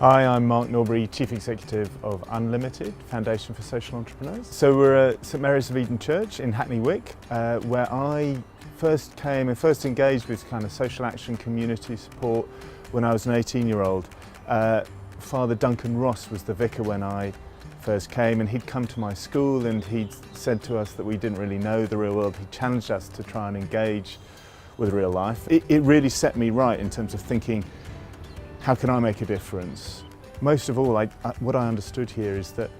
Hi, I'm Mark Norbury, Chief Executive of UnLtd, Foundation for Social Entrepreneurs. So we're at St Mary's of Eden Church in Hackney Wick, where I first came and first engaged with kind of social action community support when I was an 18-year-old. Father Duncan Ross was the vicar when I first came, and he'd come to my school and he'd said to us that we didn't really know the real world. He challenged us to try and engage with real life. It really set me right in terms of thinking, how can I make a difference? Most of all, what I understood here is that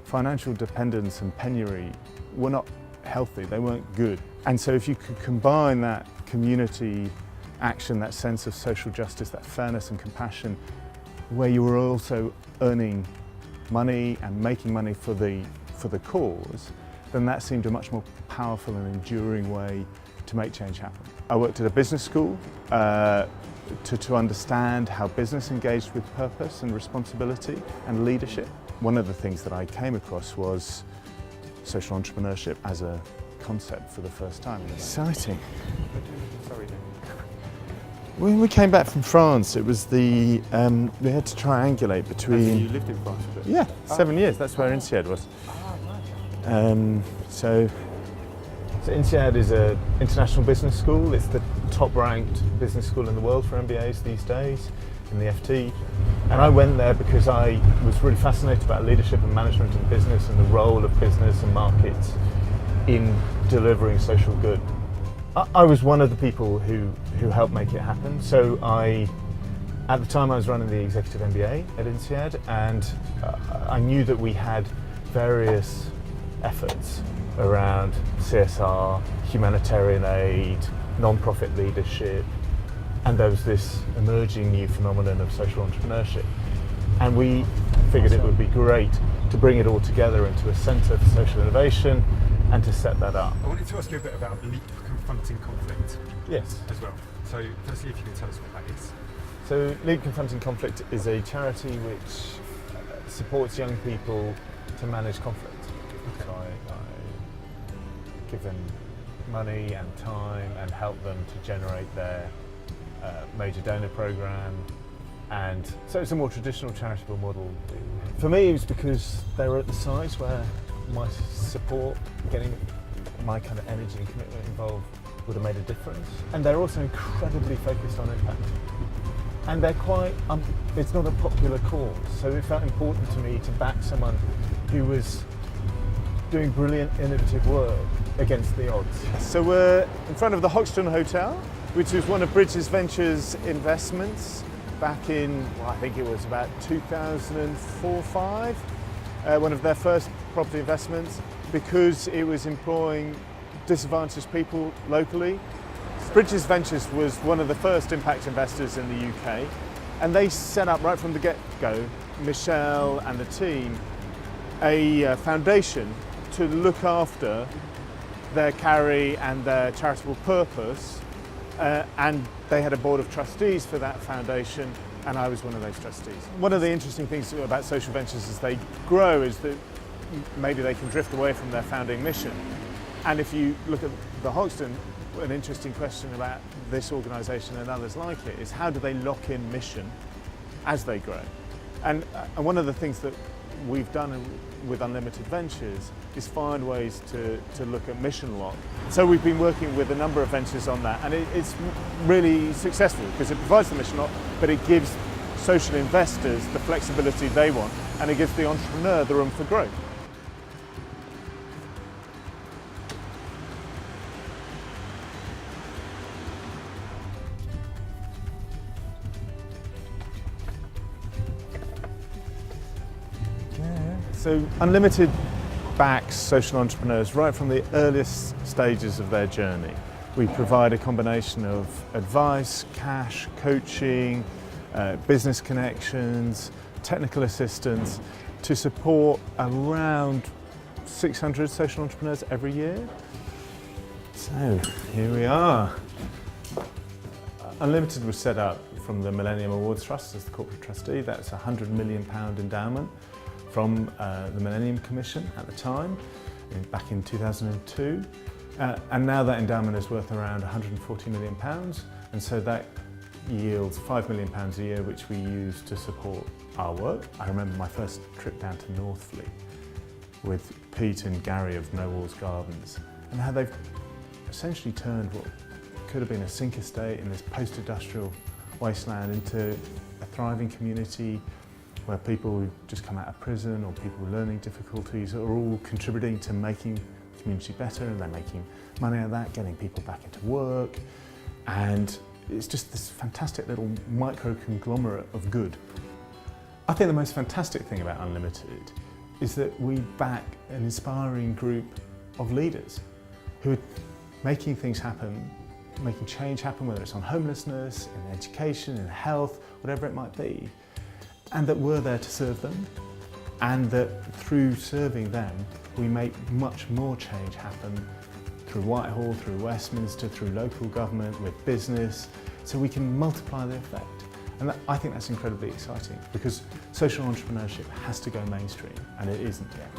financial dependence and penury were not healthy, they weren't good. And so if you could combine that community action, that sense of social justice, that fairness and compassion, where you were also earning money and making money for the cause, then that seemed a much more powerful and enduring way to make change happen. I worked at a business school to understand how business engaged with purpose and responsibility and leadership. One of the things that I came across was social entrepreneurship as a concept for the first time. Exciting. When we came back from France, it was we had to triangulate between... You lived in France a bit? Yeah, 7 years, that's where UnLtd was. So UnLtd is an international business school. It's the top-ranked business school in the world for MBAs these days in the FT. And I went there because I was really fascinated about leadership and management in business and the role of business and markets in delivering social good. I was one of the people who helped make it happen. So at the time I was running the executive MBA at UnLtd, and I knew that we had various efforts around CSR, humanitarian aid, non-profit leadership, and there was this emerging new phenomenon of social entrepreneurship. And we figured it would be great to bring it all together into a centre for social innovation and to set that up. I wanted to ask you a bit about Leap Confronting Conflict. Yes. As well. So firstly, if you can tell us what that is. So Leap Confronting Conflict is a charity which supports young people to manage conflict. Okay. So I give them money and time and help them to generate their major donor program. And so it's a more traditional charitable model. For me, it was because they were at the size where my support, getting my kind of energy and commitment involved, would have made a difference. And they're also incredibly focused on impact. And they're quite, it's not a popular cause, so it felt important to me to back someone who was doing brilliant, innovative work against the odds. So we're in front of the Hoxton Hotel, which was one of Bridges Ventures' investments back in, well, I think it was about 2004-05, one of their first property investments, because it was employing disadvantaged people locally. Bridges Ventures was one of the first impact investors in the UK, and they set up right from the get-go, Michelle and the team, a foundation to look after their carry and their charitable purpose, and they had a board of trustees for that foundation, and I was one of those trustees. One of the interesting things about social ventures as they grow is that maybe they can drift away from their founding mission. And if you look at the Hoxton, an interesting question about this organisation and others like it is, how do they lock in mission as they grow? And one of the things that we've done with UnLtd Ventures is find ways to look at mission lock. So we've been working with a number of ventures on that, and it's really successful because it provides the mission lock, but it gives social investors the flexibility they want, and it gives the entrepreneur the room for growth. So UnLtd backs social entrepreneurs right from the earliest stages of their journey. We provide a combination of advice, cash, coaching, business connections, technical assistance to support around 600 social entrepreneurs every year. So here we are. UnLtd was set up from the Millennium Awards Trust as the corporate trustee. That's a £100 million endowment from the Millennium Commission at the time, back in 2002. And now that endowment is worth around £140 million. And so that yields £5 million a year, which we use to support our work. I remember my first trip down to Northfleet with Pete and Gary of No Walls Gardens, and how they've essentially turned what could have been a sink estate in this post-industrial wasteland into a thriving community where people who've just come out of prison or people with learning difficulties are all contributing to making the community better, and they're making money out of that, getting people back into work, and it's just this fantastic little micro conglomerate of good. I think the most fantastic thing about UnLtd is that we back an inspiring group of leaders who are making things happen, making change happen, whether it's on homelessness, in education, in health, whatever it might be, and that we're there to serve them, and that through serving them we make much more change happen through Whitehall, through Westminster, through local government, with business, so we can multiply the effect. And I think that's incredibly exciting, because social entrepreneurship has to go mainstream, and it isn't yet.